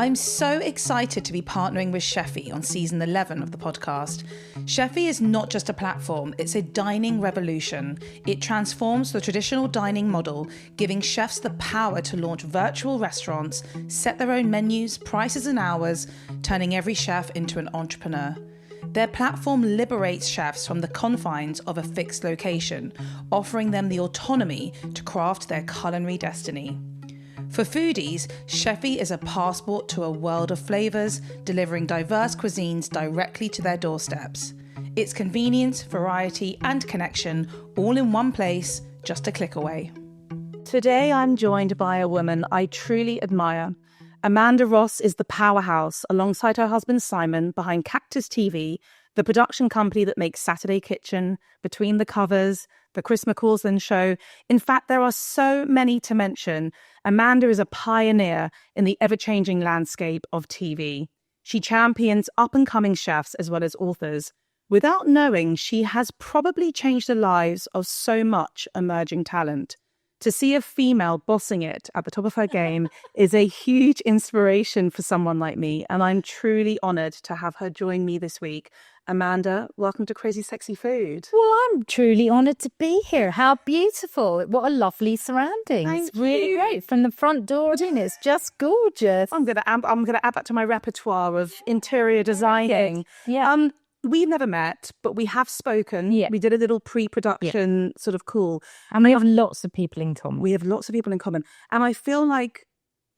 I'm so excited to be partnering with Cheffie on season 11 of the podcast. Cheffie is not just a platform, it's a dining revolution. It transforms the traditional dining model, giving chefs the power to launch virtual restaurants, set their own menus, prices and hours, turning every chef into an entrepreneur. Their platform liberates chefs from the confines of a fixed location, offering them the autonomy to craft their culinary destiny. For foodies, Cheffie is a passport to a world of flavours, delivering diverse cuisines directly to their doorsteps. It's convenience, variety and connection all in one place, just a click away. Today I'm joined by a woman I truly admire. Amanda Ross is the powerhouse alongside her husband Simon behind Cactus TV, the production company that makes Saturday Kitchen, Between the Covers, the Chris McCausland Show. In fact, there are so many to mention. Amanda is a pioneer in the ever-changing landscape of TV. She champions up-and-coming chefs as well as authors. Without knowing, she has probably changed the lives of so much emerging talent. To see a female bossing it at the top of her game is a huge inspiration for someone like me, and I'm truly honoured to have her join me this week. Amanda, welcome to Crazy Sexy Food. Well, I'm truly honoured to be here. How beautiful. What a lovely surroundings. Thank really you. great. From the front door in, it's just gorgeous. I'm gonna add that to my repertoire of interior designing. Yeah. We've never met, but we have spoken. Yeah. We did a little pre-production sort of call. And we have lots of people in common. We have lots of people in common. And I feel like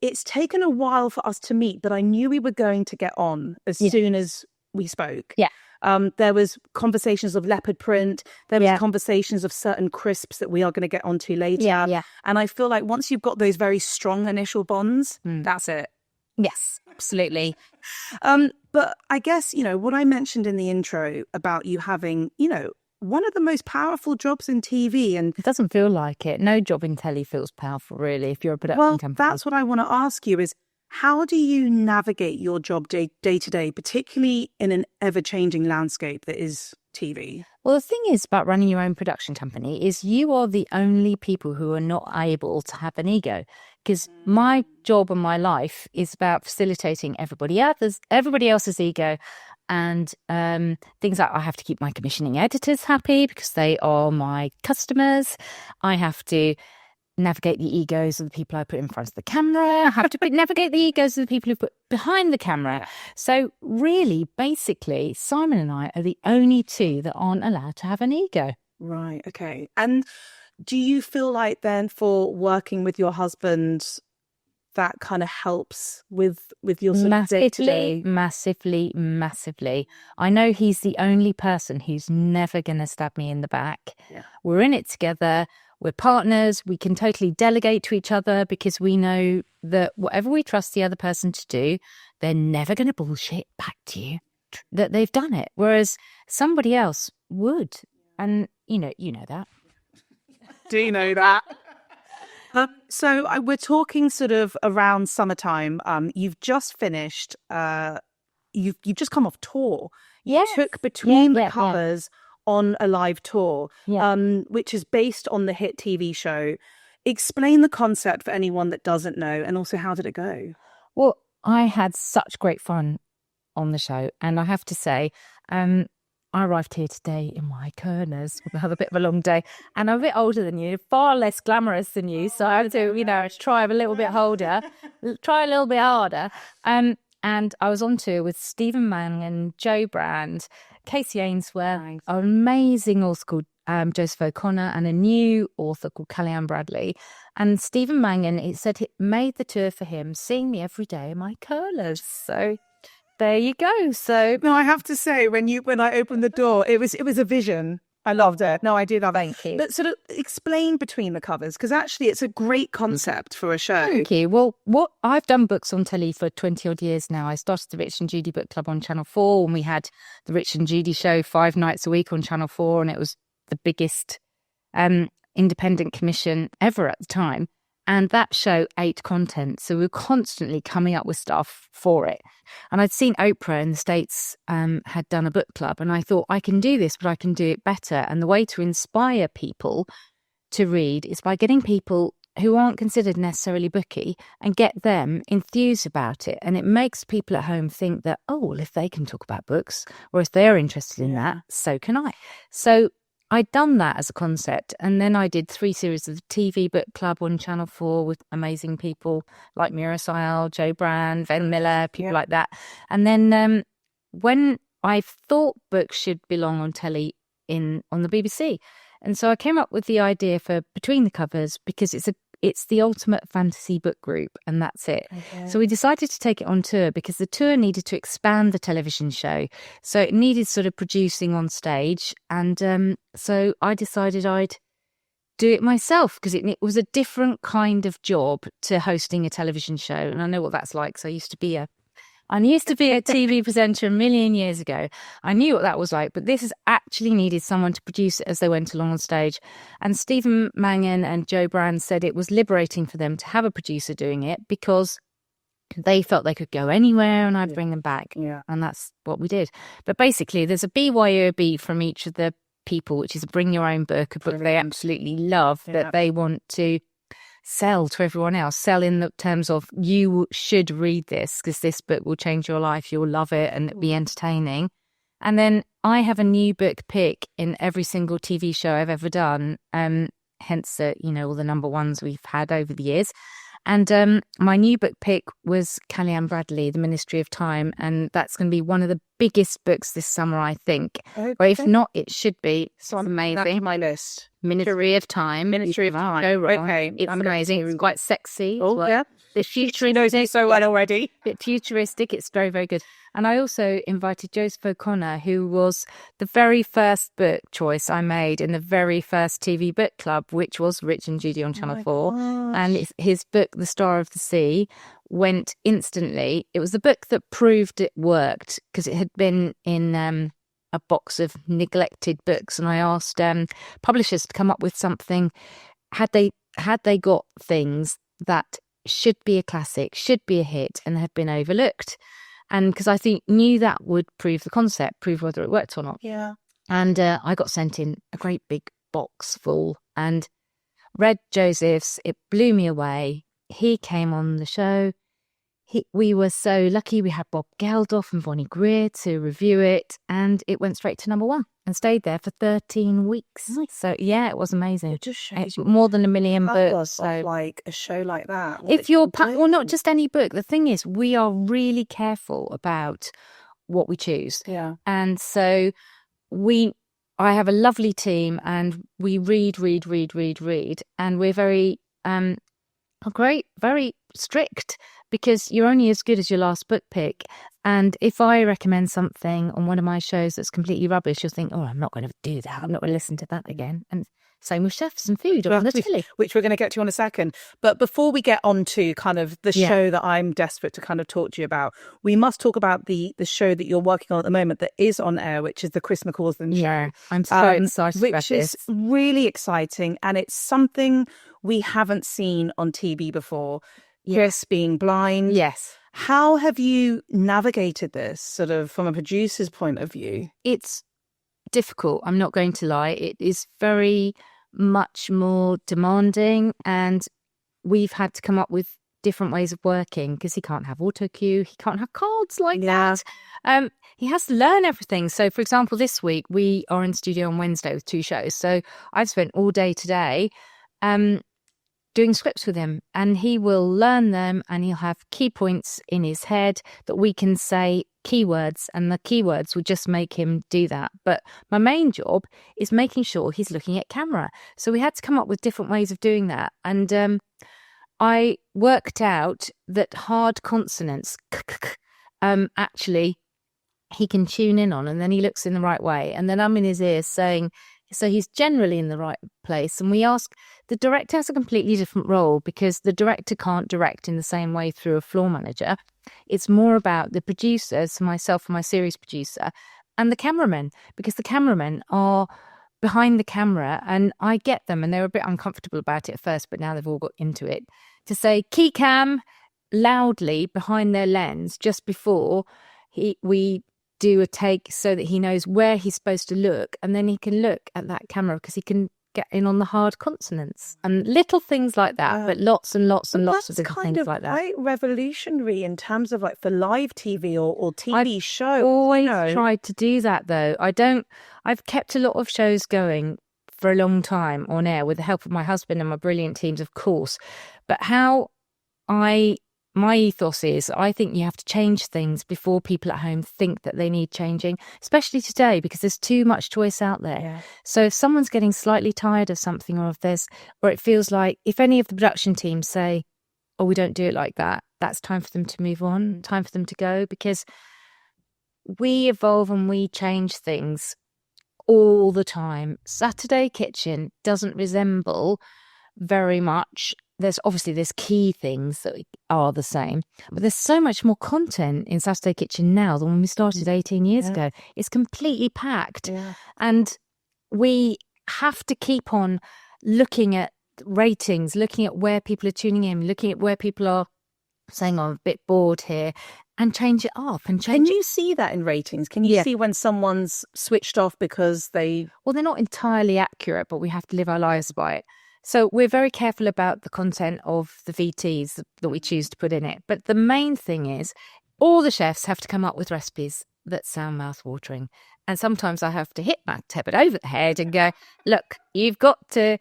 it's taken a while for us to meet, but I knew we were going to get on as soon as we spoke. Yeah. There was conversations of leopard print. There was conversations of certain crisps that we are going to get onto later. Yeah. And I feel like once you've got those very strong initial bonds, that's it. Yes, absolutely. But I guess, what I mentioned in the intro about you having, one of the most powerful jobs in TV. And It doesn't feel like it. No job in telly feels powerful, really, if you're a production company. That's what I want to ask you is, how do you navigate your job day to day, particularly in an ever-changing landscape that is TV? Well, the thing is about running your own production company is you are the only people who are not able to have an ego. Because my job and my life is about facilitating everybody else's ego. And things like I have to keep my commissioning editors happy because they are my customers. I have to navigate the egos of the people I put in front of the camera. I have to navigate the egos of the people who put behind the camera. So really, basically, Simon and I are the only two that aren't allowed to have an ego. Right, okay. And do you feel like then for working with your husband, that kind of helps with your sort of day-to-day? Massively. I know he's the only person who's never going to stab me in the back. Yeah. We're in it together. We're partners. We can totally delegate to each other because we know that whatever we trust the other person to do, they're never going to bullshit back to you that they've done it. Whereas somebody else would. And, you know that. Do you know that? So we're talking sort of around summertime. You've just finished. You've just come off tour. Yeah. You took Between the Covers on a live tour, which is based on the hit TV show. Explain the concept for anyone that doesn't know, and also how did it go? Well, I had such great fun on the show, and I have to say, I arrived here today in my Kerners. We'll have a bit of a long day. And I'm a bit older than you, far less glamorous than you. So I had to, try a little bit harder. And I was on tour with Stephen Mangan, Joe Brand, Casey Ainsworth, an amazing author called Joseph O'Connor, and a new author called Kellyanne Bradley. And Stephen Mangan, it said it made the tour for him, seeing me every day in my curlers. So there you go. So no, I have to say, when I opened the door, it was a vision. I loved it. No, I did love it. Thank you. But sort of explain Between the Covers, because actually it's a great concept for a show. Thank you. Well, I've done books on telly for 20 odd years now. I started the Rich and Judy Book Club on Channel 4 when we had the Rich and Judy show 5 nights a week on Channel 4, and it was the biggest independent commission ever at the time. And that show ate content. So we were constantly coming up with stuff for it. And I'd seen Oprah in the States had done a book club. And I thought, I can do this, but I can do it better. And the way to inspire people to read is by getting people who aren't considered necessarily booky and get them enthused about it. And it makes people at home think that, oh, well, if they can talk about books or if they're interested in that, so can I. So I'd done that as a concept. And then I did 3 series of the TV book club on Channel 4 with amazing people like Mira Sayal, Joe Brand, Ven Miller, people like that. And then when I thought books should belong on telly on the BBC. And so I came up with the idea for Between the Covers because it's the ultimate fantasy book group, and that's it. Okay. So we decided to take it on tour because the tour needed to expand the television show. So it needed sort of producing on stage. And so I decided I'd do it myself because it was a different kind of job to hosting a television show. And I know what that's like. So I used to be a TV presenter a million years ago. I knew what that was like, but this has actually needed someone to produce it as they went along on stage. And Stephen Mangan and Joe Brand said it was liberating for them to have a producer doing it because they felt they could go anywhere and I'd bring them back. Yeah. And that's what we did. But basically, there's a BYOB from each of the people, which is a bring your own book, a book they absolutely love that they want to sell to everyone else, sell in the terms of you should read this because this book will change your life, you'll love it and it'll be entertaining. And then I have a new book pick in every single TV show I've ever done, hence all the number ones we've had over the years. And my new book pick was Kellyanne Bradley, The Ministry of Time, and that's going to be one of the biggest books this summer, I think. Okay. Or if not, it should be. So amazing. That's my list. Ministry of Time. Ministry of Time. Okay. It's amazing. It's quite sexy. Oh, yeah. It's futuristic. Knows me so well already. It's futuristic. It's very, very good. And I also invited Joseph O'Connor, who was the very first book choice I made in the very first TV book club, which was Rich and Judy on Channel 4. Gosh. And his book, The Star of the Sea, went instantly. It was the book that proved it worked because it had been in a box of neglected books. And I asked publishers to come up with something. Had they got things that should be a classic, should be a hit, and had been overlooked? And because I knew that would prove the concept, prove whether it worked or not. Yeah. And I got sent in a great big box full and read Joseph's. It blew me away. He came on the show. We were so lucky. We had Bob Geldof and Bonnie Greer to review it, and it went straight to number 1 and stayed there for 13 weeks. Nice. So yeah, it was amazing. It just shows more than 1 million books. So like a show like that. If you're not just any book. The thing is, we are really careful about what we choose. Yeah. And so I have a lovely team, and we read, and we're very very strict. Because you're only as good as your last book pick. And if I recommend something on one of my shows that's completely rubbish, you'll think, oh, I'm not going to do that. I'm not going to listen to that again. And same with chefs and food on the telly. Which we're going to get to in a second. But before we get on to kind of the show that I'm desperate to kind of talk to you about, we must talk about the show that you're working on at the moment that is on air, which is the Chris McCausland show. Yeah, I'm so excited about this. Which is really exciting. And it's something we haven't seen on TV before. Chris being blind. Yes. How have you navigated this sort of from a producer's point of view? It's difficult. I'm not going to lie. It is very much more demanding, and we've had to come up with different ways of working because he can't have auto cue. He can't have cards like that. He has to learn everything. So, for example, this week we are in studio on Wednesday with 2 shows. So I've spent all day today doing scripts with him, and he will learn them, and he'll have key points in his head that we can say keywords, and the keywords will just make him do that. But my main job is making sure he's looking at camera. So we had to come up with different ways of doing that. And I worked out that hard consonants actually he can tune in on, and then he looks in the right way, and then I'm in his ear saying, so he's generally in the right place. And we ask, the director has a completely different role because the director can't direct in the same way through a floor manager. It's more about the producers, myself and my series producer, and the cameramen, because the cameramen are behind the camera, and I get them, and they were a bit uncomfortable about it at first, but now they've all got into it, to say key cam loudly behind their lens just before we do a take so that he knows where he's supposed to look, and then he can look at that camera because he can get in on the hard consonants and little things like that, but lots and lots and lots of different things like that. That's kind of quite revolutionary in terms of like for live TV or TV shows. Always tried to do that though. I've kept a lot of shows going for a long time on air with the help of my husband and my brilliant teams, of course. But my ethos is, I think you have to change things before people at home think that they need changing, especially today because there's too much choice out there. Yeah. So if someone's getting slightly tired of something, or it feels like if any of the production teams say, oh, we don't do it like that, that's time for them to move on, time for them to go, because we evolve and we change things all the time. Saturday Kitchen doesn't resemble very much. There's key things that are the same, but there's so much more content in Saturday Kitchen now than when we started 18 years ago. It's completely packed. Yeah. And we have to keep on looking at ratings, looking at where people are tuning in, looking at where people are saying, I'm a bit bored here, and change it up. Can you see that in ratings? Can you see when someone's switched off because they... Well, they're not entirely accurate, but we have to live our lives by it. So we're very careful about the content of the VTs that we choose to put in it. But the main thing is all the chefs have to come up with recipes that sound mouth-watering. And sometimes I have to hit Matt Tebbett over the head and go, look, you've got to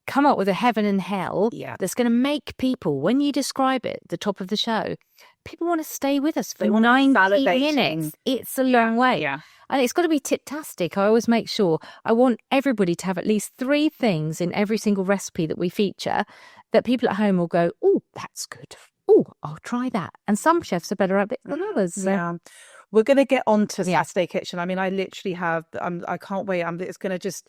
come up with a heaven and hell that's going to make people, when you describe it, the top of the show, people want to stay with us for 90 minutes. It's a long way. Yeah. And it's got to be tip-tastic. I always make sure I want everybody to have at least 3 things in every single recipe that we feature that people at home will go, oh, that's good. Oh, I'll try that. And some chefs are better at it than others. So. Yeah. We're going to get on to Saturday Kitchen. I mean, I literally have, I can't wait. It's going to just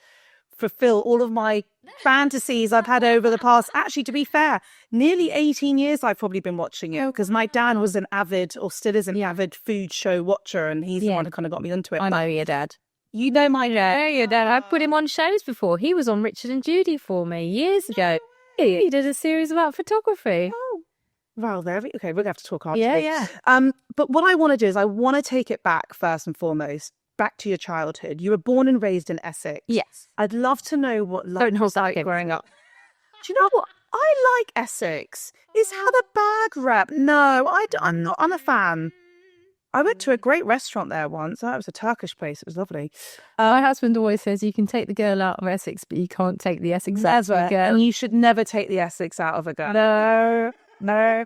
fulfill all of my fantasies I've had over the past, actually, to be fair, nearly 18 years I've probably been watching it, because my dad was an avid, or still is an avid food show watcher, and he's the one who kind of got me into it. I know your dad. You know my dad. I know your dad. I've put him on shows before. He was on Richard and Judy for me years ago. He did a series about photography. Oh. Well, there we okay. We're going to have to talk after. Yeah. But what I want to do is I want to take it back first and foremost, back to your childhood. You were born and raised in Essex. Yes. I'd love to know what life was like growing up. Do you know what? I like Essex. It's had a bad rep. No, I'm not. I'm a fan. I went to a great restaurant there once. That was a Turkish place. It was lovely. My husband always says you can take the girl out of Essex, but you can't take the Essex out of a girl. And you should never take the Essex out of a girl. No.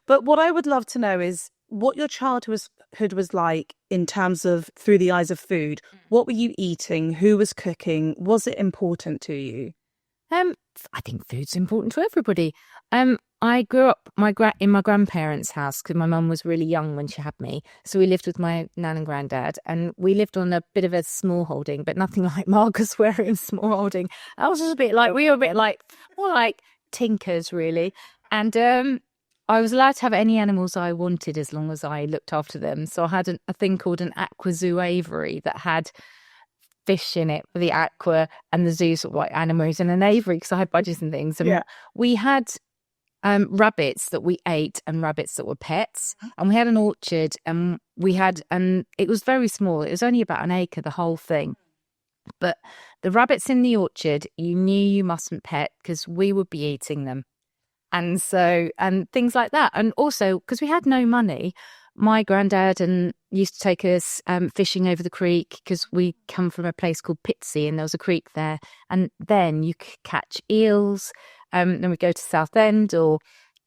But what I would love to know is what your childhood was like in terms of through the eyes of food. What were you eating? Who was cooking? Was it important to you? I think food's important to everybody. I grew up in my grandparents' house because my mum was really young when she had me. So we lived with my nan and granddad, and we lived on a bit of a small holding, but nothing like Marcus where it was small holding. I was just a bit like, we were a bit like, more like tinkers really. And I was allowed to have any animals I wanted as long as I looked after them. So I had a thing called an aqua zoo aviary that had fish in it for the aqua, and the zoo sort of like animals, and an aviary because I had budgies and things. And we had rabbits that we ate and rabbits that were pets, and we had an orchard, and it was very small. It was only about an acre, the whole thing. But the rabbits in the orchard, you knew you mustn't pet because we would be eating them. And so, and things like that. And also, because we had no money, my granddad used to take us fishing over the creek because we come from a place called Pitsea, and there was a creek there. And then you could catch eels. Then we'd go to Southend or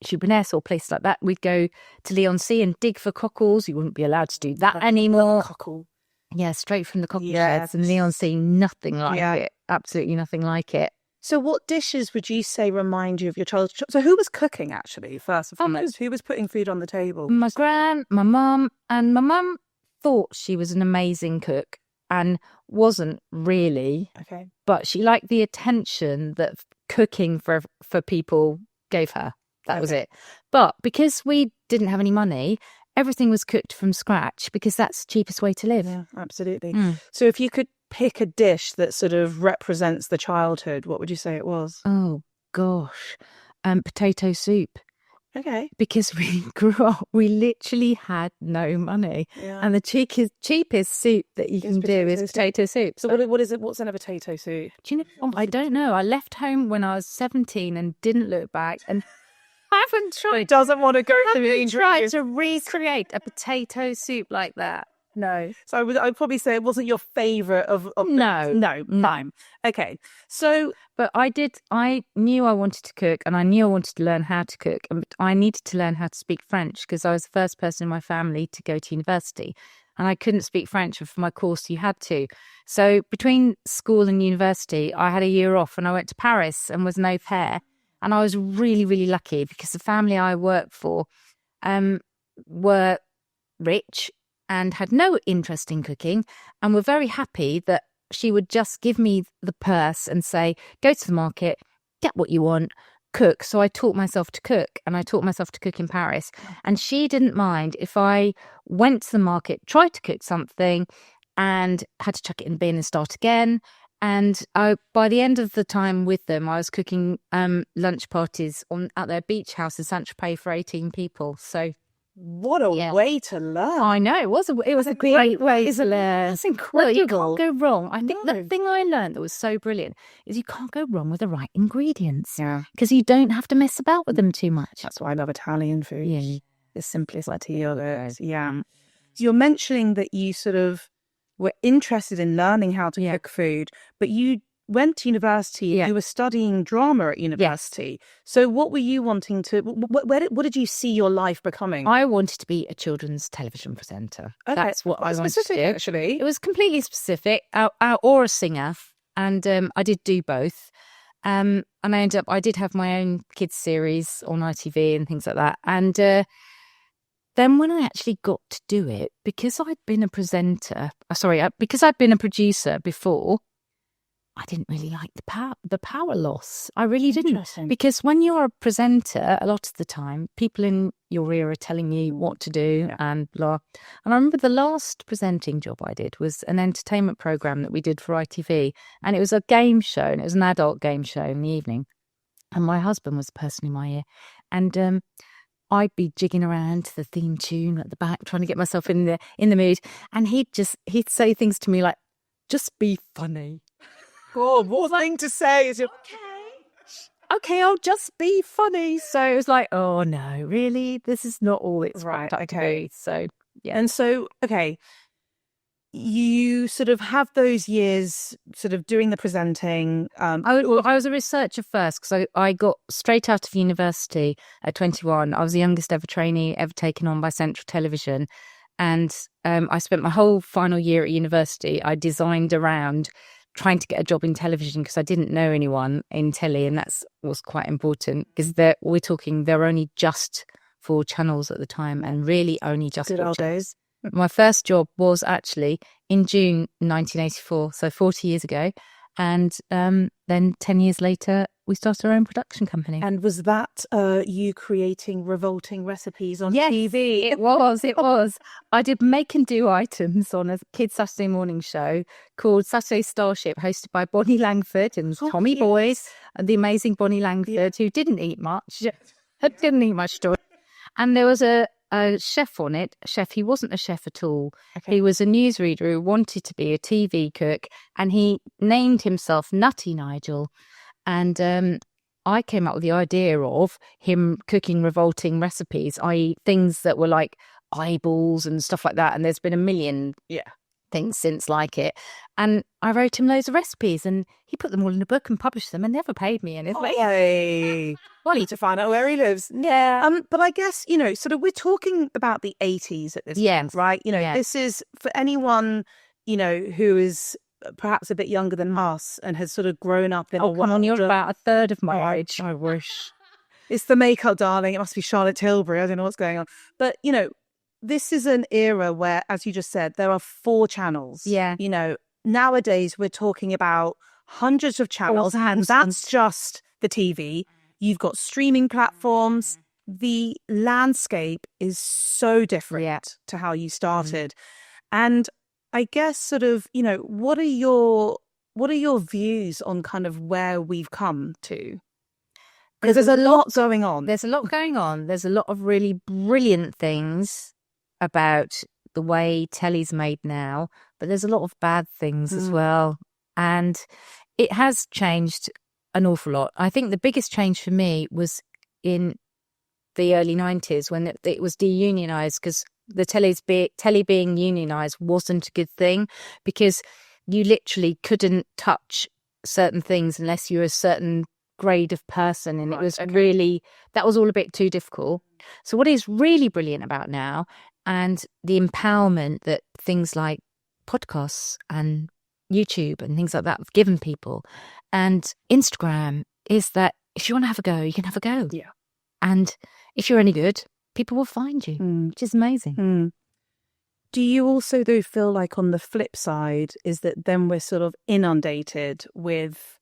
Shoeburyness or places like that. We'd go to Leigh-on-Sea and dig for cockles. You wouldn't be allowed to do that anymore. Cockle. Yeah, straight from the cockle sheds. And Leigh-on-Sea, nothing like it. Absolutely nothing like it. So what dishes would you say remind you of your childhood? So who was cooking, actually, first and foremost? Who was putting food on the table? My gran, my mum. And my mum thought she was an amazing cook and wasn't really. Okay. But she liked the attention that cooking for people gave her. That was it. But because we didn't have any money, everything was cooked from scratch because that's the cheapest way to live. Yeah, absolutely. So if you could pick a dish that sort of represents the childhood, what would you say it was? Oh, gosh. Potato soup. Okay. Because we grew up, we literally had no money. Yeah. And the cheapest soup that you can do is potato soup. So what is it? What's in a potato soup? Do you know? I don't know. I left home when I was 17 and didn't look back, and I haven't tried. Doesn't want to go to the Tried to recreate a potato soup like that. No. So I'd probably say it wasn't your favourite of No. Fine. Okay. So, but I knew I wanted to cook, and I knew I wanted to learn how to cook, and I needed to learn how to speak French because I was the first person in my family to go to university, and I couldn't speak French. And for my course, you had to. So between school and university, I had a year off, and I went to Paris and was an au pair, and I was really, really lucky because the family I worked for were rich and had no interest in cooking, and were very happy that she would just give me the purse and say, go to the market, get what you want, cook. So I taught myself to cook, and I taught myself to cook in Paris. And she didn't mind if I went to the market, tried to cook something, and had to chuck it in the bin and start again. And by the end of the time with them, I was cooking lunch parties at their beach house in Saint-Tropez for 18 people. So what a way to learn! I know it was a great way to learn. That's incredible. You can't go wrong. I think the thing I learned that was so brilliant is you can't go wrong with the right ingredients. Yeah, because you don't have to mess about with them too much. That's why I love Italian food. Yeah, as simple as that to yogurt. Yeah. So you're mentioning that you sort of were interested in learning how to cook food, but you went to university. You were studying drama at university. So what were you wanting to? What did you see your life becoming? I wanted to be a children's television presenter. Okay. That's what I wanted to do. Actually, it was completely specific, or a singer, and I did do both. And I did have my own kids series on ITV and things like that. And then when I actually got to do it, because I'd been a because I'd been a producer before, I didn't really like the power loss. I really didn't. Because when you're a presenter, a lot of the time, people in your ear are telling you what to do and blah. And I remember the last presenting job I did was an entertainment programme that we did for ITV. And it was a game show, and it was an adult game show in the evening. And my husband was the person in my ear. And I'd be jigging around to the theme tune at the back, trying to get myself in the mood. And he'd say things to me like, just be funny. God, what thing to say is okay, I'll just be funny. So it was like, oh no, really? This is not all it's right. Okay. So, yeah. And so, okay, you sort of have those years sort of doing the presenting. I was a researcher first because I got straight out of university at 21. I was the youngest ever trainee ever taken on by Central Television. And I spent my whole final year at university. I designed around trying to get a job in television because I didn't know anyone in telly, and that was quite important because there were only just 4 channels at the time, and really only just 4 channels. My first job was actually in June 1984, so 40 years ago, and then 10 years later we started our own production company. And was that you creating revolting recipes on TV? It was. I did make and do items on a kids' Saturday morning show called Saturday Starship, hosted by Bonnie Langford and Tommy Boyce, and the amazing Bonnie Langford, who didn't eat much. Didn't eat much. And there was a chef on it. He wasn't a chef at all. Okay. He was a newsreader who wanted to be a TV cook, and he named himself Nutty Nigel. And I came up with the idea of him cooking revolting recipes, i.e. things that were like eyeballs and stuff like that. And there's been a million things since like it. And I wrote him loads of recipes, and he put them all in a book and published them and never paid me anything. Hey. Well, I need to find out where he lives. Yeah. But I guess, sort of we're talking about the 80s at this point, right? This is for anyone, who is perhaps a bit younger than us and has sort of grown up in you're about a third of my age. I wish. It's the makeup, darling. It must be Charlotte Tilbury. I don't know what's going on. But, this is an era where, as you just said, there are 4 channels. Yeah. Nowadays we're talking about hundreds of channels, and that's just the TV. You've got streaming platforms. The landscape is so different to how you started. And I guess sort of, what are your views on kind of where we've come to? Because there's a lot going on. There's a lot going on. There's a lot of really brilliant things about the way telly's made now, but there's a lot of bad things as well. And it has changed an awful lot. I think the biggest change for me was in the early 90s when it was deunionized, because the telly being unionized wasn't a good thing, because you literally couldn't touch certain things unless you were a certain grade of person, and it was really, that was all a bit too difficult. So what is really brilliant about now, and the empowerment that things like podcasts and YouTube and things like that have given people, and Instagram, is that if you want to have a go, you can have a go. Yeah. And if you're any good, people will find you, which is amazing. Do you also, though, feel like on the flip side is that then we're sort of inundated with,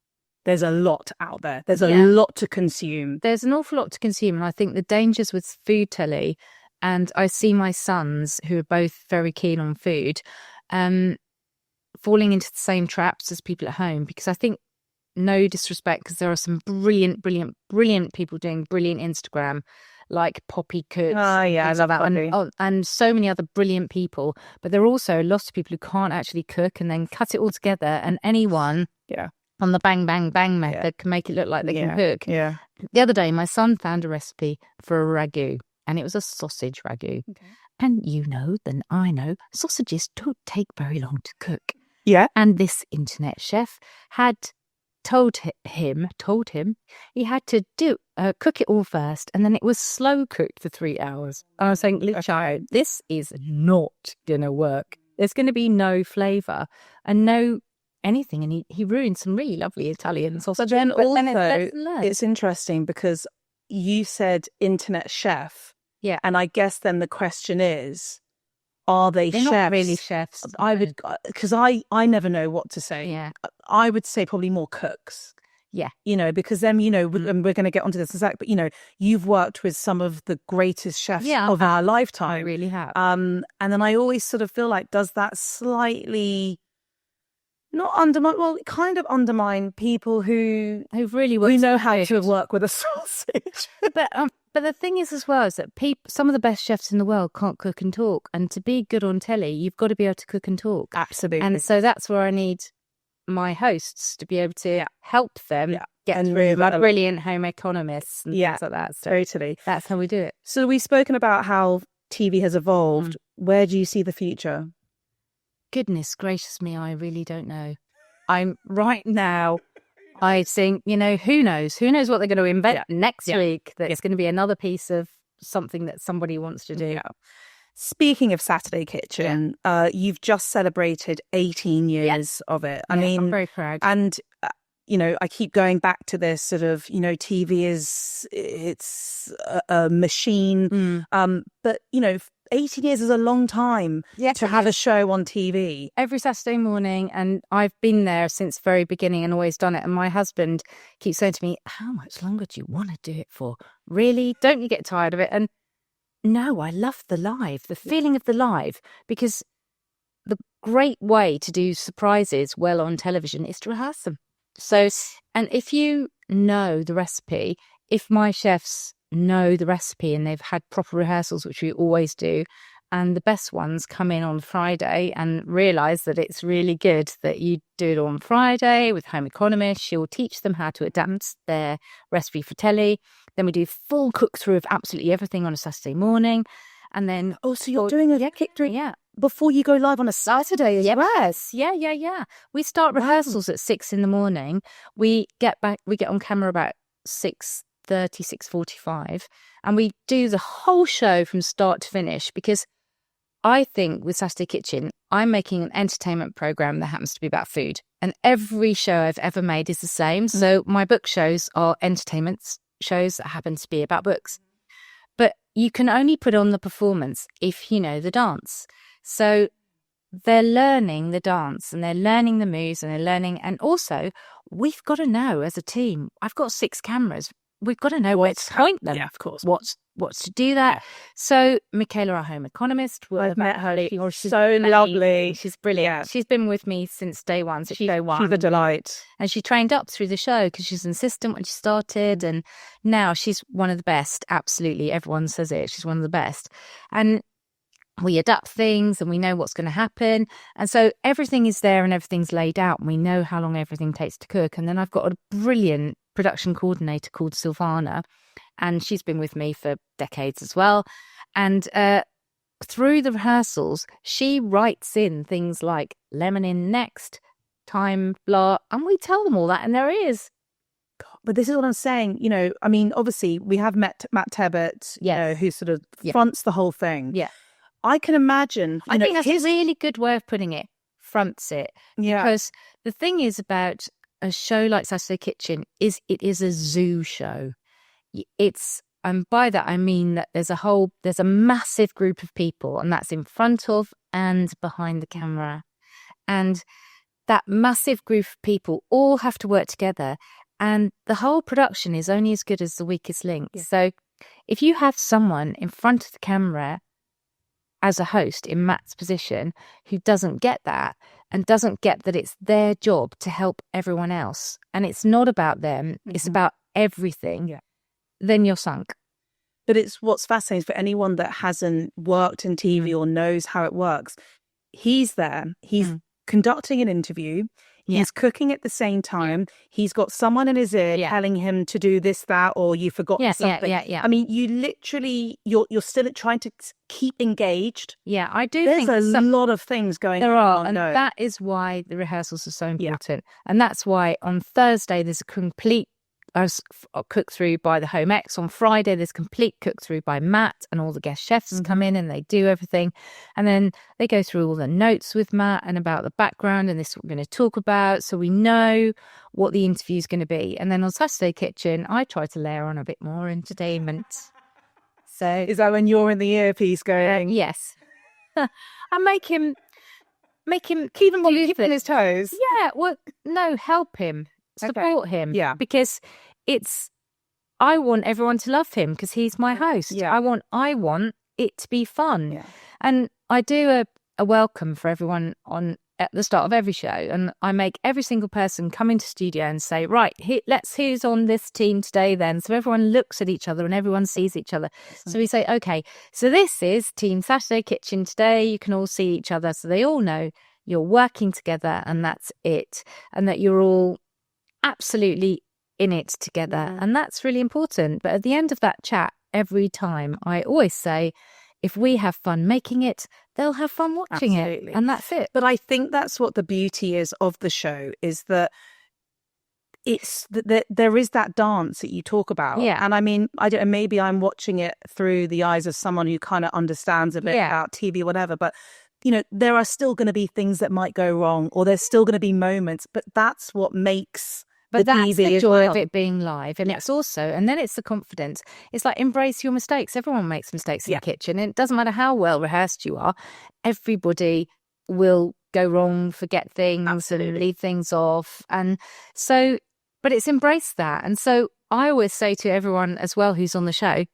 there's a lot out there. There's a lot to consume. There's an awful lot to consume. And I think the dangers with food telly, and I see my sons, who are both very keen on food, falling into the same traps as people at home, because I think, no disrespect, because there are some brilliant people doing brilliant Instagram, like Poppy Cooks. Oh, yeah, I love that one. And so many other brilliant people. But there are also lots of people who can't actually cook and then cut it all together, and anyone on the bang, bang, bang method can make it look like they can cook. Yeah. The other day, my son found a recipe for a ragu, and it was a sausage ragu. Okay. And you know, then I know, sausages don't take very long to cook. Yeah. And this internet chef had told him he had to cook it all first, and then it was slow cooked for 3 hours. And I was saying, little child, this is not gonna work. There's going to be no flavour and no anything. And he ruined some really lovely Italian sausage. But then also, it's interesting because you said internet chef. Yeah. And I guess then the question is, are they're chefs? Not really chefs. I would, because I never know what to say. Yeah. I would say probably more cooks. Yeah. You know, because then, you know, and we're going to get onto this, but, you know, you've worked with some of the greatest chefs of our lifetime. I really have. And then I always sort of feel like, does that slightly not undermine, well, kind of undermine people who really know how to work with a sausage. But the thing is as well is that some of the best chefs in the world can't cook and talk. And to be good on telly, you've got to be able to cook and talk. Absolutely. And so that's where I need my hosts to be able to help them get through, like brilliant home economists and things like that. So totally. That's how we do it. So we've spoken about how TV has evolved. Where do you see the future? Goodness gracious me, I really don't know. I'm right now, I think, you know, who knows what they're going to invent next week. That's going to be another piece of something that somebody wants to do. Speaking of Saturday Kitchen, you've just celebrated 18 years of it. I mean, I'm very proud. And, you know, I keep going back to this sort of, you know, TV it's a machine. But, you know, 18 years is a long time to have a show on TV. Every Saturday morning, and I've been there since very beginning and always done it. And my husband keeps saying to me, how much longer do you want to do it for? Really? Don't you get tired of it? And no, I love the live, the feeling of the live, because the great way to do surprises well on television is to rehearse them. So, and if you know the recipe, if my chefs know the recipe and they've had proper rehearsals, which we always do, and the best ones come in on Friday and realise that it's really good, that you do it on Friday with home economists. She'll teach them how to adapt their recipe for telly. Then we do full cook through of absolutely everything on a Saturday morning. And then so you're doing a kick through before you go live on a Saturday as well. Yeah. We start rehearsals at 6 a.m. We get on camera about 6:30, 6:45, and we do the whole show from start to finish, because I think with Saturday Kitchen, I'm making an entertainment program that happens to be about food, and every show I've ever made is the same. So my book shows are entertainment shows that happen to be about books, but you can only put on the performance if you know the dance. So they're learning the dance and they're learning the moves and they're learning, and also we've got to know as a team, I've got 6 cameras. We've got to know where to point them. Yeah, of course. What what to do that. So Michaela, our home economist, I've met her. She's so lovely. She's brilliant. Yeah. She's been with me since day one. She's a delight. And she trained up through the show because she's an assistant when she started. And now she's one of the best. Absolutely. Everyone says it. She's one of the best. And we adapt things and we know what's going to happen. And so everything is there and everything's laid out. And we know how long everything takes to cook. And then I've got a brilliant production coordinator called Silvana. And she's been with me for decades as well. And through the rehearsals, she writes in things like lemon in next, time, blah. And we tell them all that. And there is. But this is what I'm saying. You know, I mean, obviously, we have met Matt Tebbett, you know, who sort of fronts the whole thing. Yeah. I can imagine. I think that's a really good way of putting it. Fronts it. Yeah. Because the thing is about a show like Saturday Kitchen is it is a zoo show. It's, and by that I mean that there's a massive group of people, and that's in front of and behind the camera. And that massive group of people all have to work together. And the whole production is only as good as the weakest link. Yeah. So if you have someone in front of the camera as a host in Matt's position who doesn't get that and doesn't get that it's their job to help everyone else, and it's not about them, it's about everything, then you're sunk. But it's what's fascinating for anyone that hasn't worked in TV or knows how it works. He's there. He's conducting an interview. He's cooking at the same time. He's got someone in his ear telling him to do this, that, or you forgot something. I mean, you literally, you're still trying to keep engaged. Yeah, I do think there's a lot of things going on. There are, and that is why the rehearsals are so important. And that's why on Thursday there's a complete cook through by the home ex. On Friday there's complete cook through by Matt, and all the guest chefs come in and they do everything, and then they go through all the notes with Matt and about the background, and this is what we're going to talk about, so we know what the interview is going to be. And then on Saturday Kitchen I try to layer on a bit more entertainment. So is that when you're in the earpiece going yes and make him keep him on his toes? Help him, support him, because I want everyone to love him because he's my host. I want it to be fun, and I do a welcome for everyone on at the start of every show, and I make every single person come into studio and say, right, who's on this team today then, so everyone looks at each other and everyone sees each other. So we say, okay, so this is Team Saturday Kitchen today, you can all see each other, so they all know you're working together and that's it, and that you're all absolutely in it together, and that's really important. But at the end of that chat every time I always say, if we have fun making it, they'll have fun watching it, and that's it. But I think that's what the beauty is of the show, is that it's that there is that dance that you talk about. And I mean, I don't, maybe I'm watching it through the eyes of someone who kind of understands a bit about TV, whatever, but you know, there are still going to be things that might go wrong, or there's still going to be moments, but that's what makes that's the joy of it being live. And it's also, and then it's the confidence. It's like, embrace your mistakes. Everyone makes mistakes in the kitchen. And it doesn't matter how well rehearsed you are. Everybody will go wrong, forget things and leave things off. And so, but it's embrace that. And so I always say to everyone as well who's on the show,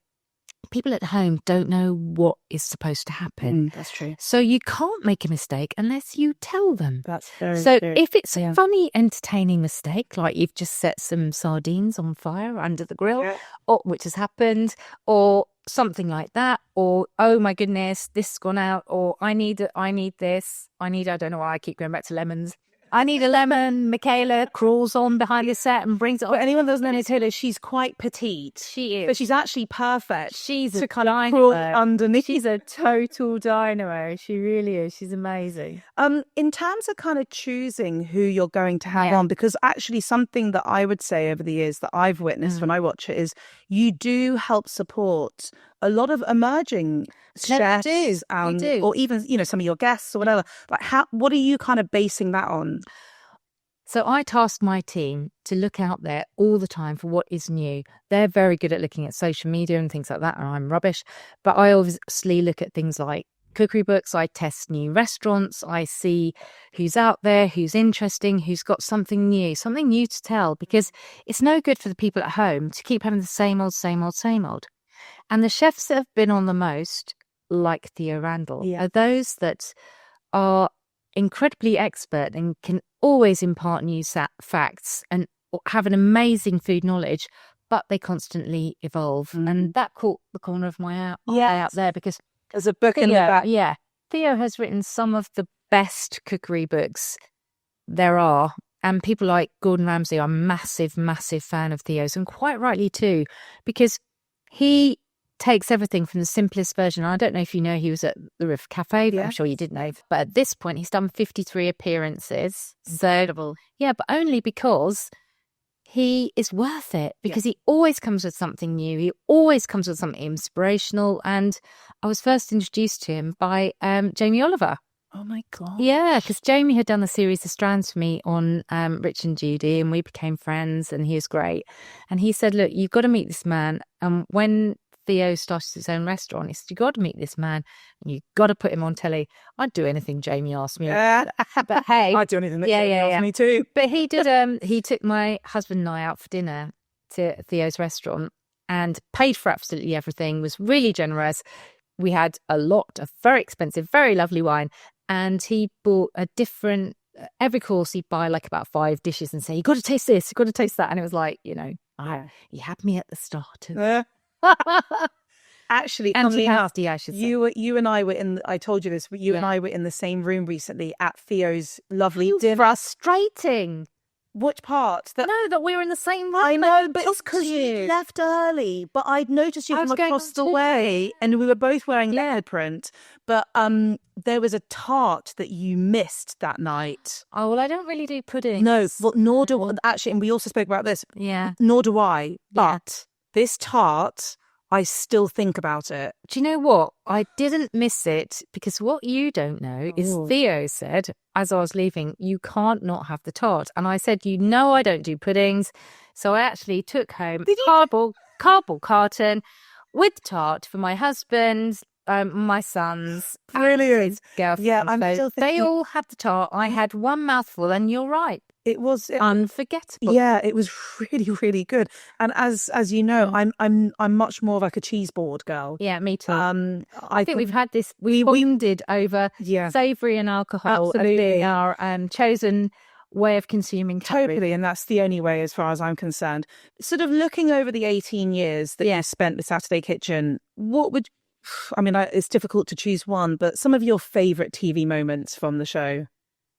people at home don't know what is supposed to happen. That's true. So you can't make a mistake unless you tell them. That's very so true. If it's a funny, entertaining mistake, like you've just set some sardines on fire under the grill, or which has happened, or something like that, or oh my goodness, this has gone out, or I don't know why I keep going back to lemons. I need a lemon. Michaela crawls on behind the set and brings it on. But anyone that doesn't know Michaela, she's quite petite. She is. But she's actually perfect. She's to a kind of crawl underneath. She's a total dynamo. She really is. She's amazing. In terms of kind of choosing who you're going to have on, because actually something that I would say over the years that I've witnessed when I watch it is you do help support a lot of emerging chefs, or even, you know, some of your guests or whatever. Like, what are you kind of basing that on? So I task my team to look out there all the time for what is new. They're very good at looking at social media and things like that, and I'm rubbish. But I obviously look at things like cookery books. I test new restaurants. I see who's out there, who's interesting, who's got something new to tell, because it's no good for the people at home to keep having the same old. And the chefs that have been on the most, like Theo Randall, are those that are incredibly expert and can always impart new facts and have an amazing food knowledge, but they constantly evolve. And that caught the corner of my eye out there, because there's a book in the back. Yeah, Theo has written some of the best cookery books there are. And people like Gordon Ramsay are a massive, massive fan of Theo's, and quite rightly too, because he takes everything from the simplest version. I don't know if you know, he was at the River Cafe, but I'm sure you did know. But at this point, he's done 53 appearances. Incredible. Yeah, but only because he is worth it, because he always comes with something new. He always comes with something inspirational. And I was first introduced to him by Jamie Oliver. Oh my God. Yeah, because Jamie had done the series The Strands for me on Rich and Judy, and we became friends, and he was great. And he said, look, you've got to meet this man. And when Theo started his own restaurant, he said, you've got to meet this man, and you've got to put him on telly. I'd do anything Jamie asked me. But hey, I'd do anything that Jamie asked me too. But he did. He took my husband and I out for dinner to Theo's restaurant and paid for absolutely everything, was really generous. We had a lot of very expensive, very lovely wine. And he bought a different, every course he'd buy like about 5 dishes and say, you've got to taste this, you've got to taste that. And it was like, you know, he had me at the start. Actually, you and I were I told you this, but you and I were in the same room recently at Theo's lovely dinner. Frustrating. Which part? That we were in the same room. I know, but it's because you left early. But I'd noticed you from across the way, and we were both wearing leopard print. But there was a tart that you missed that night. Oh, well, I don't really do pudding. No, well, nor do actually, and we also spoke about this. Yeah. Nor do I. But this tart, I still think about it. Do you know what? I didn't miss it, because what you don't know is Theo said, as I was leaving, you can't not have the tart. And I said, you know, I don't do puddings. So I actually took home a cardboard carton with tart for my husband, my sons, brilliant girlfriend. Yeah, I'm still thinking... They all had the tart. I had one mouthful, and you're right. It was unforgettable. Yeah, it was really, really good. And as you know, I'm much more of like a cheese board girl. Yeah, me too. I think we've had this. We bonded over savoury and alcohol. Absolutely. Our chosen way of consuming calories. Totally, and that's the only way, as far as I'm concerned. Sort of looking over the 18 years that you spent with Saturday Kitchen, what would? I mean, it's difficult to choose one, but some of your favourite TV moments from the show.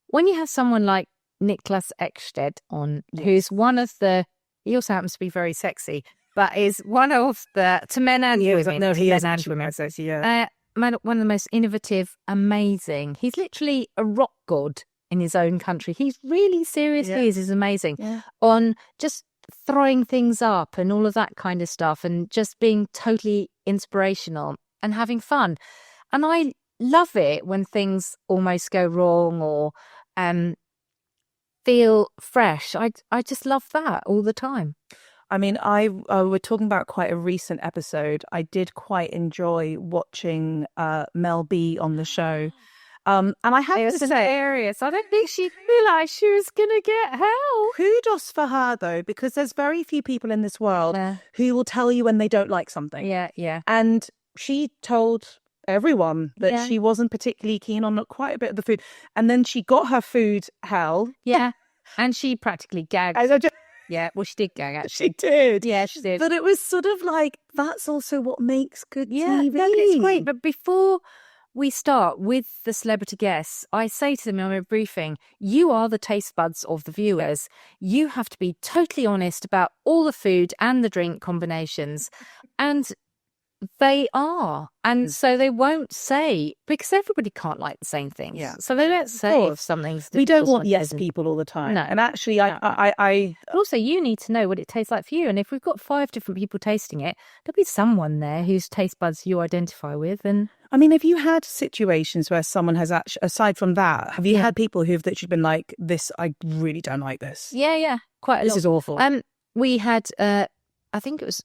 When you have someone like Niklas Ekstedt on, who's one of the, he also happens to be very sexy, but is one of the, to men and women. No, he is actually very sexy, one of the most innovative, amazing. He's literally a rock god in his own country. He's really seriously is amazing on just throwing things up and all of that kind of stuff, and just being totally inspirational and having fun. And I love it when things almost go wrong or feel fresh. I just love that all the time. I mean, we're talking about quite a recent episode. I did quite enjoy watching Mel B on the show. And I have to say, hilarious. I don't think she realised she was going to get help. Kudos for her, though, because there's very few people in this world who will tell you when they don't like something. Yeah. And she told everyone that she wasn't particularly keen on quite a bit of the food. And then she got her food hell. Yeah. And she practically gagged. Yeah, well, she did gag, actually. She did. Yeah, she did. But it was sort of like, that's also what makes good TV. No, it's great. But before we start with the celebrity guests, I say to them in my briefing, you are the taste buds of the viewers. You have to be totally honest about all the food and the drink combinations. And they are. And so they won't say, because everybody can't like the same things. Yeah. So they don't say if something's... We don't want yes people all the time. No. And actually, I But also, you need to know what it tastes like for you. And if we've got 5 different people tasting it, there'll be someone there whose taste buds you identify with. And I mean, have you had situations where someone has actually, aside from that, have you had people who've literally been like, this, I really don't like this? Yeah, quite a lot. This is awful. We had, I think it was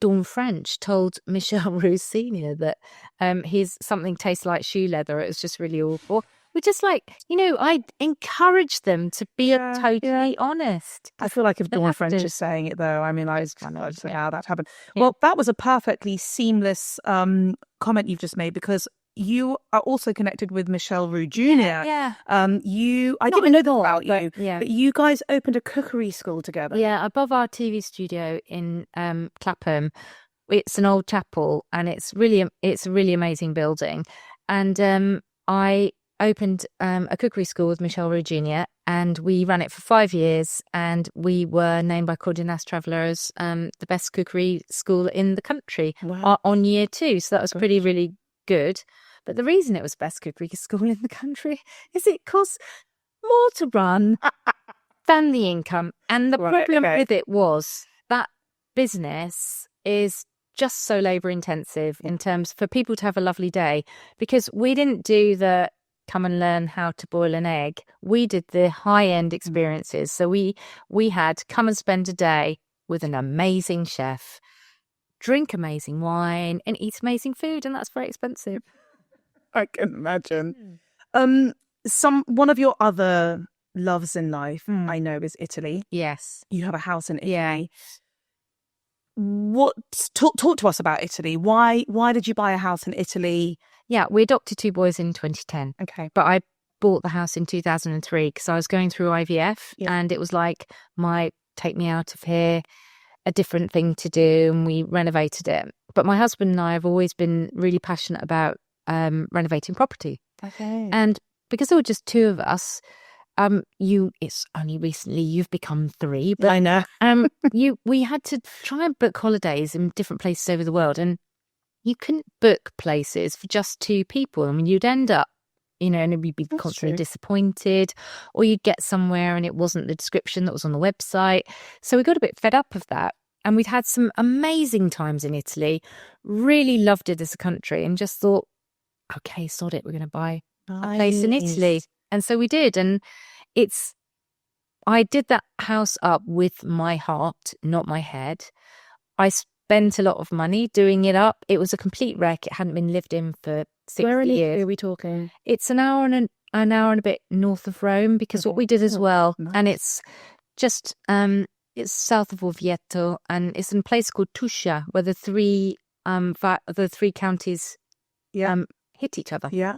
Dawn French told Michelle Roux Senior that his something tastes like shoe leather. It was just really awful. we're just like, I encourage them to be totally honest. I feel like if Dawn French is saying it, though, I mean, I don't know how that happened. Yeah. Well, that was a perfectly seamless comment you've just made, because you are also connected with Michelle Roux Jr. Yeah. I didn't know that about you, but you guys opened a cookery school together. Yeah, above our TV studio in Clapham. It's an old chapel, and it's a really amazing building. And I opened a cookery school with Michelle Roux Jr., and we ran it for 5 years, and we were named by Condé Nast Traveller as the best cookery school in the country on year 2. So that was really good. But the reason it was best cookery school in the country is it costs more to run than the income. And the problem with it was that business is just so labour intensive in terms for people to have a lovely day, because we didn't do the come and learn how to boil an egg. We did the high end experiences. So we had come and spend a day with an amazing chef, drink amazing wine, and eat amazing food, and that's very expensive. I can imagine. One of your other loves in life, I know, is Italy. Yes, you have a house in Italy. Yeah. Talk to us about Italy. Why did you buy a house in Italy? Yeah, we adopted 2 boys in 2010. Okay, but I bought the house in 2003 because I was going through IVF, and it was like take me out of here, a different thing to do, and we renovated it. But my husband and I have always been really passionate about renovating property. Okay. And because there were just 2 of us, it's only recently you've become 3. But, I know. we had to try and book holidays in different places over the world, and you couldn't book places for just 2 people. I mean, you'd end up, and we'd be constantly disappointed, or you'd get somewhere and it wasn't the description that was on the website. So we got a bit fed up of that. And we'd had some amazing times in Italy, really loved it as a country, and just thought, okay, sod it, we're going to buy a place in Italy. And so we did. And I did that house up with my heart, not my head. I spent a lot of money doing it up. It was a complete wreck. It hadn't been lived in for 6 years. Where are we talking? It's an hour and a bit north of Rome, because what we did as well, and it's just it's south of Orvieto, and it's in a place called Tuscia, where the 3 counties hit each other. Yeah.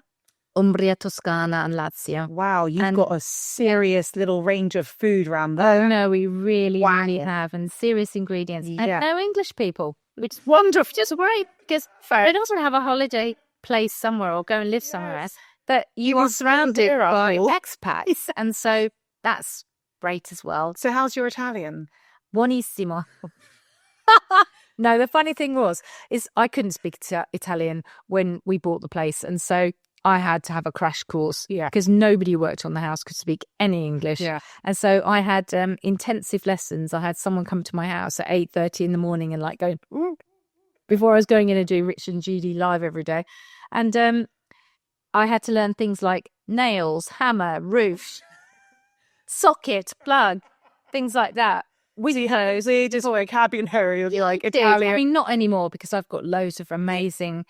Umbria, Toscana, and Lazio. Wow, you've got a serious little range of food around there. Oh no, we really have, and serious ingredients. And no English people, which is wonderful. Just great, because it doesn't have a holiday place somewhere or go and live somewhere else, that you are surrounded by expats, and so that's great as well. So how's your Italian? Buonissimo. No, the funny thing is I couldn't speak Italian when we bought the place, and so I had to have a crash course because nobody who worked on the house could speak any English. Yeah. And so I had intensive lessons. I had someone come to my house at 8:30 in the morning and going, before I was going in and doing Rich and Judy live every day. And I had to learn things like nails, hammer, roof, socket, plug, things like that. Wizzy hose, just vocabulary of Italian. I mean, not anymore, because I've got loads of amazing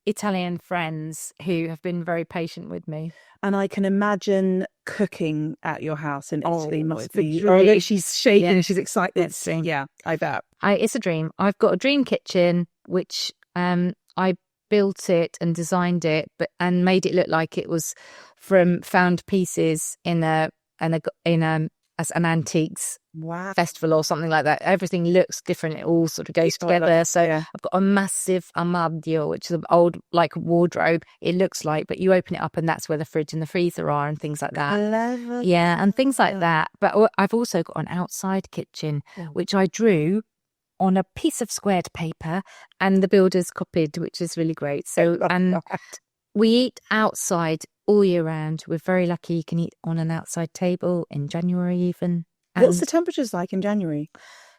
Italian friends who have been very patient with me. And I can imagine cooking at your house in Italy must be. She's shaking. She's excited. Yeah, I bet. It's a dream. I've got a dream kitchen, which I built it and designed it, and made it look like it was from found pieces in as an antiques festival or something like that. Everything looks different. It all sort of goes together. So I've got a massive armadio, which is an old wardrobe. It looks like, but you open it up and that's where the fridge and the freezer are and things like that. I love it. Yeah, and things like that. But I've also got an outside kitchen, which I drew on a piece of squared paper, and the builders copied, which is really great. So, and we eat outside all year round. We're very lucky. You can eat on an outside table in January even. What's the temperatures like in January?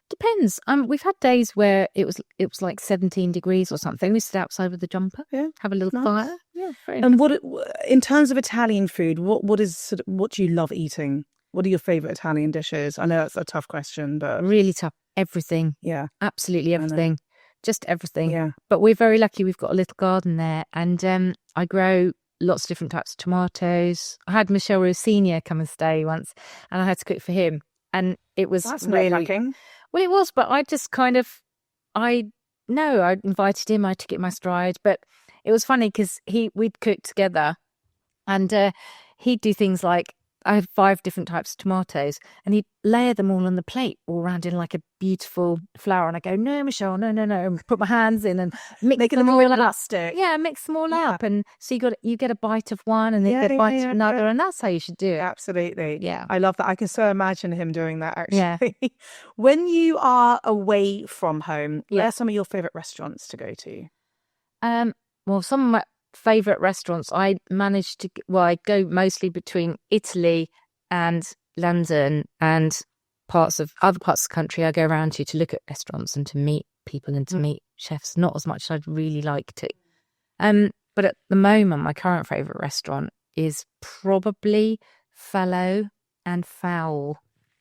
Depends. We've had days where it was like 17 degrees or something. We sit outside with a jumper, have a little fire. Yeah, very nice. And in terms of Italian food, what do you love eating? What are your favourite Italian dishes? I know that's a tough question, but really tough. Everything. Yeah, absolutely everything. Just everything. Yeah. But we're very lucky. We've got a little garden there, and I grow lots of different types of tomatoes. I had Michelle Rowe Senior come and stay once, and I had to cook for him, and it was That's really nerve-wracking. well. It was, but I just kind of I invited him. I took it in my stride, but it was funny because we'd cook together, and he'd do things like, I have 5 different types of tomatoes, and he'd layer them all on the plate, all around in like a beautiful flower. And I go, no, Michelle, no, and put my hands in and mix them all up. Plastic. Yeah, mix them all up, and so you get a bite of one, and then you get a bite of another, and that's how you should do it. Absolutely. Yeah, I love that. I can so imagine him doing that. Actually, Yeah. When you are away from home, where are some of your favorite restaurants to go to? Well, some of my favorite restaurants, I go mostly between Italy and London, and other parts of the country I go around to look at restaurants and to meet people and to meet chefs, not as much as I'd really like to. But at the moment, my current favorite restaurant is probably Fallow and Fowl,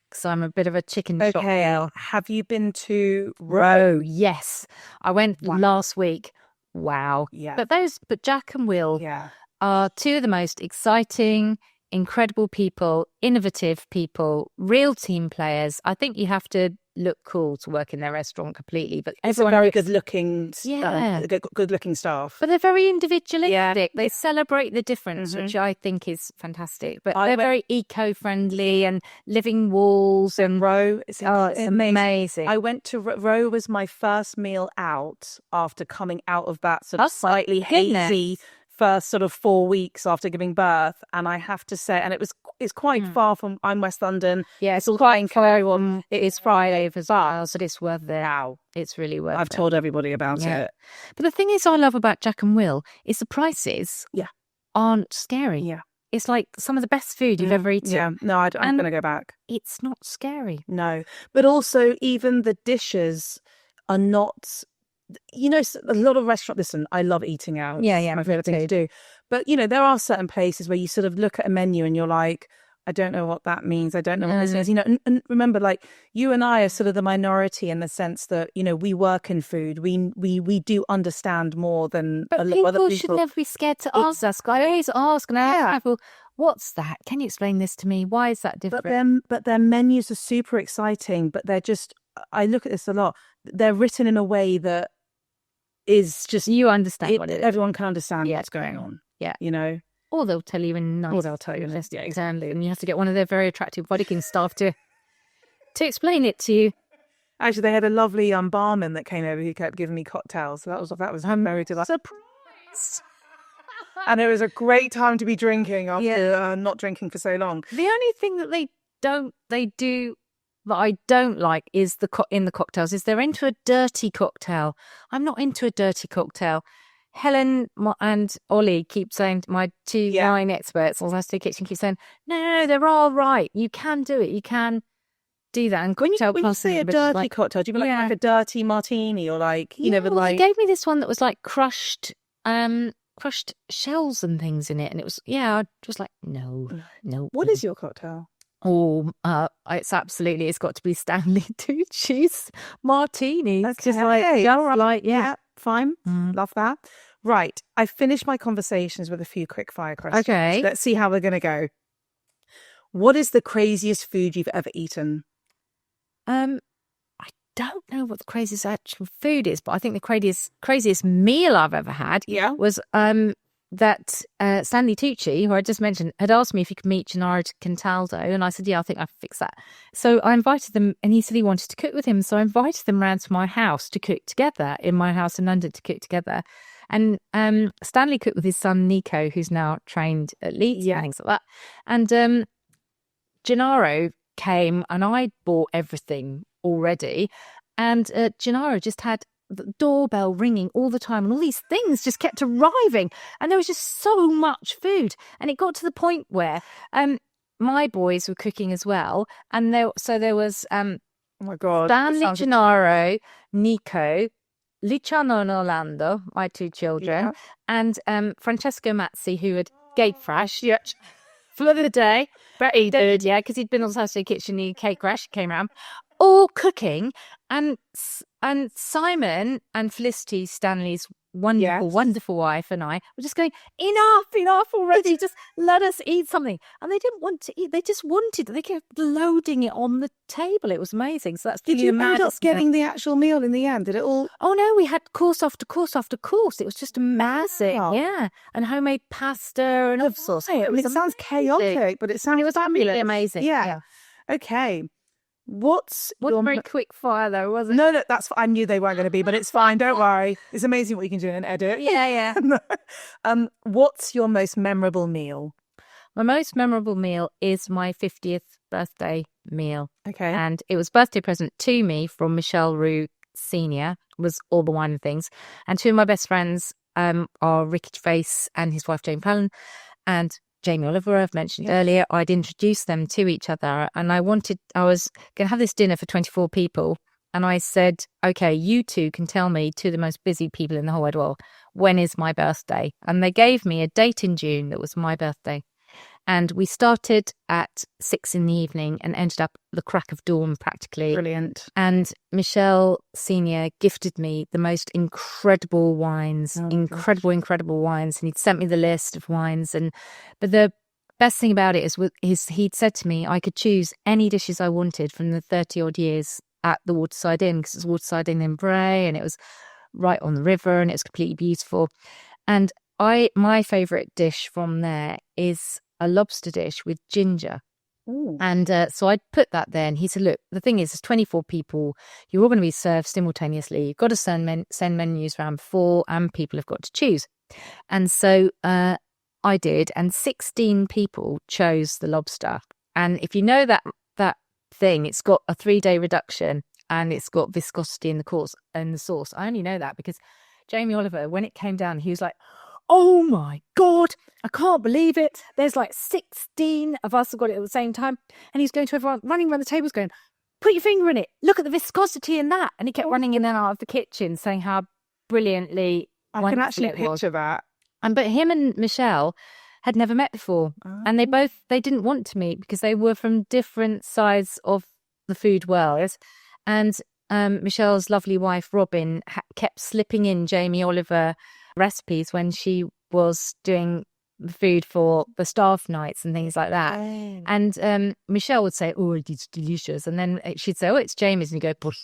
because I'm a bit of a chicken shop girl. Have you been to Roe? Yes, I went last week. Wow. Yeah. But Jack and Will are 2 of the most exciting, incredible people, innovative people, real team players. I think you have to look cool to work in their restaurant completely. But it's a very good-looking, Yeah. good-looking staff. But they're very individualistic. Yeah. They celebrate the difference, which I think is fantastic. But they're very eco-friendly and living walls. And Roe, it's amazing. I went to Roe was my first meal out after coming out of that sort of slightly hazy first sort of 4 weeks after giving birth, and I have to say, and it's quite far from. I'm West London. Yeah, it's all quite for everyone. It is Friday as well, so it's worth it. Wow, it's really worth it. I've told everybody about it. But the thing is, I love about Jack and Will is the prices. Aren't scary. Yeah, it's like some of the best food you've ever eaten. Yeah, no, I'm going to go back. It's not scary. No, but also even the dishes are not. You know, a lot of restaurants, listen, I love eating out. Yeah, my favorite thing to do. But, you know, there are certain places where you sort of look at a menu and you're like, I don't know what that means. I don't know what this is. You know, and remember, like, you and I are sort of the minority in the sense that, you know, we work in food. We do understand more than but a lot of other people. Should never be scared to ask us. I always ask and ask people, what's that? Can you explain this to me? Why is that different? But their menus are super exciting, but they're just, I look at this a lot. They're written in a way that is just, you understand what it is. Everyone can understand what's going on. Yeah. You know? Or they'll tell you in nice. Or they'll tell you in Yeah, exactly. And you have to get one of their very attractive bodyguard staff to explain it to you. Actually, they had a lovely barman that came over who kept giving me cocktails. So that was very delightful. Surprise! And it was a great time to be drinking after not drinking for so long. The only thing that they do that I don't like is in the cocktails is they're into a dirty cocktail. I'm not into a dirty cocktail. Helen and Ollie keep saying, my 2 wine experts on Saturday Kitchen keep saying, no, they're all right. You can do it. You can do that. And when you say a dirty cocktail, do you mean like a dirty martini or like, you know, but like... They gave me this one that was like crushed shells and things in it. And it was, I was like, no. What is your cocktail? Oh, it's got to be Stanley Tucci's martini. That's just like, fine. Love that. Right. I finished my conversations with a few quick fire questions. Okay. Let's see how we're going to go. What is the craziest food you've ever eaten? I don't know what the craziest actual food is, but I think the craziest meal I've ever had was that Stanley Tucci, who I just mentioned, had asked me if he could meet Gennaro Cataldo, and I said, I think I can fix that. So I invited them, and he said he wanted to cook with him. So I invited them round to my house to cook together, in my house in London to cook together. And Stanley cooked with his son Nico, who's now trained at Leeds and things like that. And Gennaro came, and I bought everything already. And Gennaro just had the doorbell ringing all the time, and all these things just kept arriving, and there was just so much food, and it got to the point where my boys were cooking as well, and there was oh my god, Stanley, Gennaro, Nico, Luciano and Orlando, my 2 children, and Francesco Mazzi, who had gate crashed for the day, but he did, because he'd been on Saturday Kitchen, he cake crash, came around, all cooking, and Simon and Felicity, Stanley's wonderful wife and I were just going, enough already, just let us eat something. And they didn't want to eat, they just wanted, they kept loading it on the table. It was amazing. So that's Did you end up getting the actual meal in the end? Did it all? Oh no, we had course after course after course. It was just amazing. Wow. Yeah. And homemade pasta and all sorts. It sounds chaotic, but it was absolutely amazing. Yeah. Okay. What's your very quick fire though, wasn't it? No, that's. I knew they weren't going to be, but it's fine. Don't worry. It's amazing what you can do in an edit. Yeah. What's your most memorable meal? My most memorable meal is my 50th birthday meal. Okay. And it was a birthday present to me from Michelle Roux Senior. Was all the wine and things. And two of my best friends are Ricky Gervais and his wife Jane Fallon, and Jamie Oliver, I've mentioned earlier. I'd introduced them to each other, and I was going to have this dinner for 24 people. And I said, okay, you two can tell me, two of the most busy people in the whole wide world, when is my birthday? And they gave me a date in June that was my birthday. And we started at 6 p.m. and ended up the crack of dawn practically. Brilliant. And Michelle Senior gifted me the most incredible wines, incredible wines. And he'd sent me the list of wines. But the best thing about it is he'd said to me I could choose any dishes I wanted from the 30 odd years at the Waterside Inn, because it's Waterside Inn in Bray and it was right on the river and it was completely beautiful. And my favourite dish from there is a lobster dish with ginger. Ooh. And so I put that there, and he said, look, the thing is, there's 24 people, you're all going to be served simultaneously, you've got to send menus around before, and people have got to choose. And so I did, and 16 people chose the lobster. And if you know that thing, it's got a 3-day reduction and it's got viscosity in the sauce. I only know that because Jamie Oliver, when it came down, he was like, oh my God, I can't believe it. There's like 16 of us have got it at the same time. And he's going to everyone, running around the tables going, put your finger in it. Look at the viscosity in that. And he kept running in and out of the kitchen saying how brilliantly I can actually picture that. But him and Michelle had never met before. Oh. And they didn't want to meet because they were from different sides of the food world. And Michelle's lovely wife, Robin, kept slipping in Jamie Oliver recipes when she was doing the food for the staff nights and things like that. Oh. And Michelle would say, oh, it's delicious. And then she'd say, oh, it's Jamie's. And you go, push.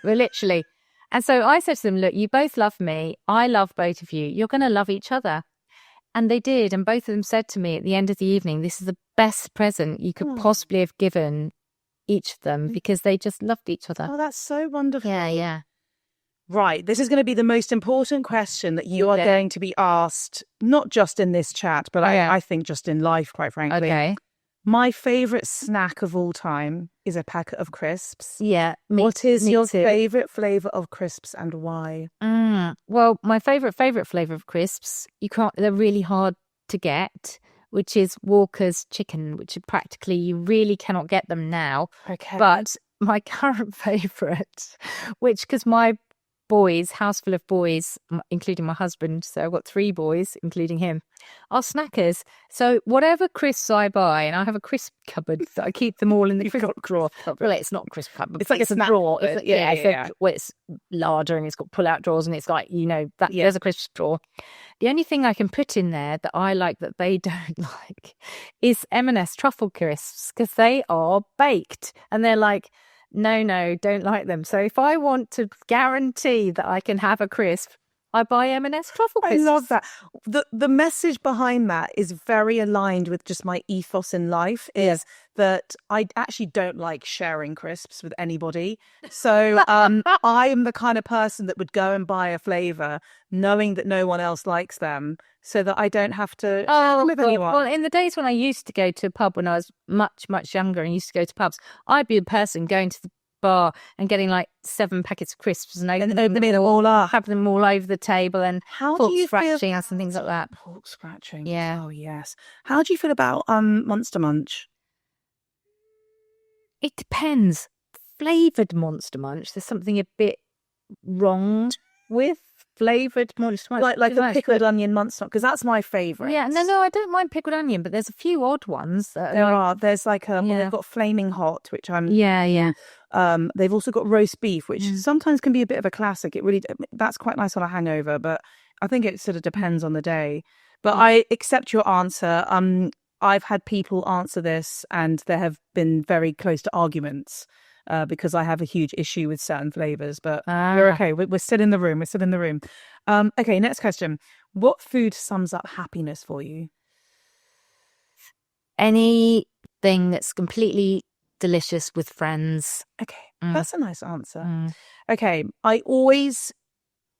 Well, literally. And so I said to them, look, you both love me. I love both of you. You're going to love each other. And they did. And both of them said to me at the end of the evening, this is the best present you could possibly have given each of them, because they just loved each other. Oh, that's so wonderful. Yeah. Right. This is going to be the most important question that you are going to be asked, not just in this chat, but I think just in life, quite frankly. Okay. My favourite snack of all time is a packet of crisps. Yeah. What is your too. favourite flavour of crisps and why? Well, my favourite flavour of crisps, they're really hard to get, which is Walker's chicken, which practically you really cannot get them now. Okay. But my current favourite, because my boys, house full of boys, including my husband, so I've got 3 boys, including him, are snackers. So whatever crisps I buy, and I have a crisp cupboard that I keep them all in the crisp drawer. Really, it's not a crisp cupboard. It's like a drawer. Yeah. Well, it's larger and it's got pull-out drawers and it's like, there's a crisp drawer. The only thing I can put in there that I like that they don't like is M&S truffle crisps, because they are baked and they're like, no, don't like them. So if I want to guarantee that I can have a crisp, I buy M&S truffle crisps. I love that. The message behind that is very aligned with just my ethos in life, is that I actually don't like sharing crisps with anybody. So I am the kind of person that would go and buy a flavour knowing that no one else likes them, so that I don't have to share with anyone. Well, in the days when I used to go to a pub when I was much, much younger and used to go to pubs, I'd be the person going to the bar and getting like 7 packets of crisps and open them all up, have them all over the table, and pork scratching us and things like that. Pork scratching. Yeah. Oh, yes. How do you feel about Monster Munch? It depends. Flavoured Monster Munch, there's something a bit wrong with flavoured like a pickled onion munster, because that's my favourite. Yeah, no, I don't mind pickled onion, but there's a few odd ones. There's like well, they've got flaming hot, which I'm. Yeah. They've also got roast beef, which sometimes can be a bit of a classic. That's quite nice on a hangover, but I think it sort of depends on the day. But I accept your answer. I've had people answer this, and there have been very close to arguments because I have a huge issue with certain flavors. But we're okay. We're still in the room. Okay, next question. What food sums up happiness for you? Anything that's completely delicious with friends. Okay, that's a nice answer. Okay, I always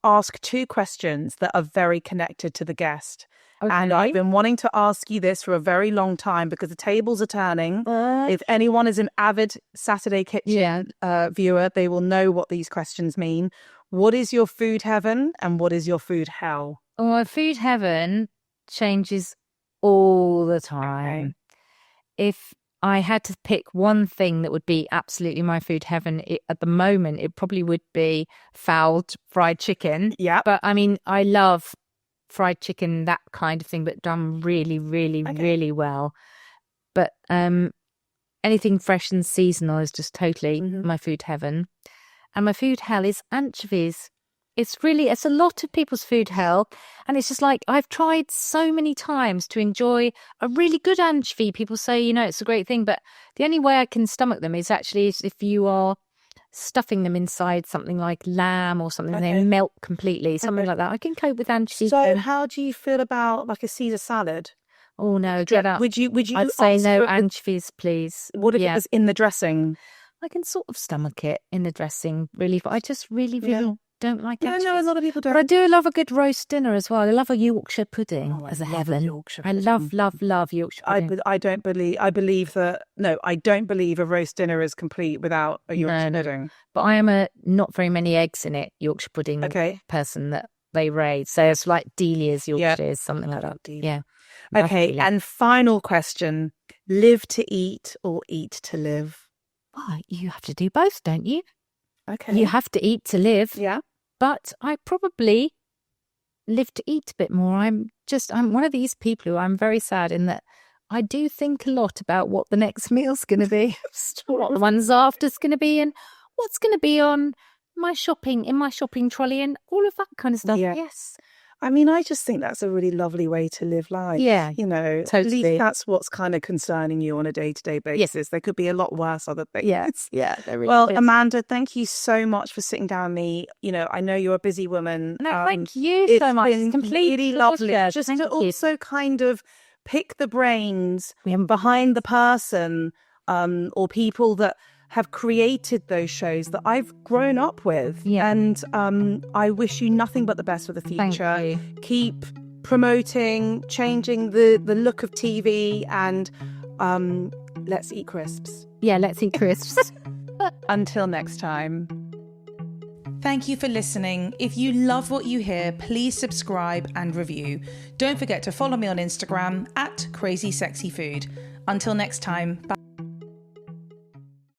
ask 2 questions that are very connected to the guest. Okay. And I've been wanting to ask you this for a very long time because the tables are turning. If anyone is an avid Saturday Kitchen viewer, they will know what these questions mean. What is your food heaven and what is your food hell? Oh, my food heaven changes all the time. Okay. If I had to pick one thing that would be absolutely my food heaven at the moment, it probably would be fouled fried chicken. Yeah. But I mean, I love fried chicken, that kind of thing, but done really, really, really well. But anything fresh and seasonal is just totally my food heaven. And my food hell is anchovies. It's a lot of people's food hell. And it's just like, I've tried so many times to enjoy a really good anchovy. People say, it's a great thing, but the only way I can stomach them is if you are stuffing them inside something like lamb or something, and they melt completely, something like that. I can cope with anchovies. So how do you feel about like a Caesar salad? Oh no, get up. Would you I'd say no anchovies, please. What if it was in the dressing? I can sort of stomach it in the dressing, really, but I just really don't like anchovies. No, a lot of people don't. But I do love a good roast dinner as well. I love a Yorkshire pudding as a heaven. I love Yorkshire pudding. I don't believe a roast dinner is complete without a Yorkshire pudding. But I am a not very many eggs in it Yorkshire pudding person that they raise. So it's like Delia's Yorkshire, something like that. Yeah. Okay, and final question. Live to eat or eat to live? Well, you have to do both, don't you? Okay. You have to eat to live. Yeah. But I probably live to eat a bit more. I'm one of these people who I'm very sad in that I do think a lot about what the next meal's going to be, what the one's after's going to be, and what's going to be on my shopping trolley and all of that kind of stuff. Yeah. Yes. I mean, I just think that's a really lovely way to live life. Yeah, totally. At least that's what's kind of concerning you on a day-to-day basis. Yes. There could be a lot worse other things. Yeah. Really well, is. Amanda, thank you so much for sitting down with me. I know you're a busy woman. No, thank you so much. It's completely lovely. Just to also kind of pick the brains behind the person or people that have created those shows that I've grown up with. Yeah. And I wish you nothing but the best for the future. Thank you. Keep promoting, changing the look of TV, and let's eat crisps. Yeah, let's eat crisps. Until next time. Thank you for listening. If you love what you hear, please subscribe and review. Don't forget to follow me on Instagram @CrazySexyFood. Until next time, bye.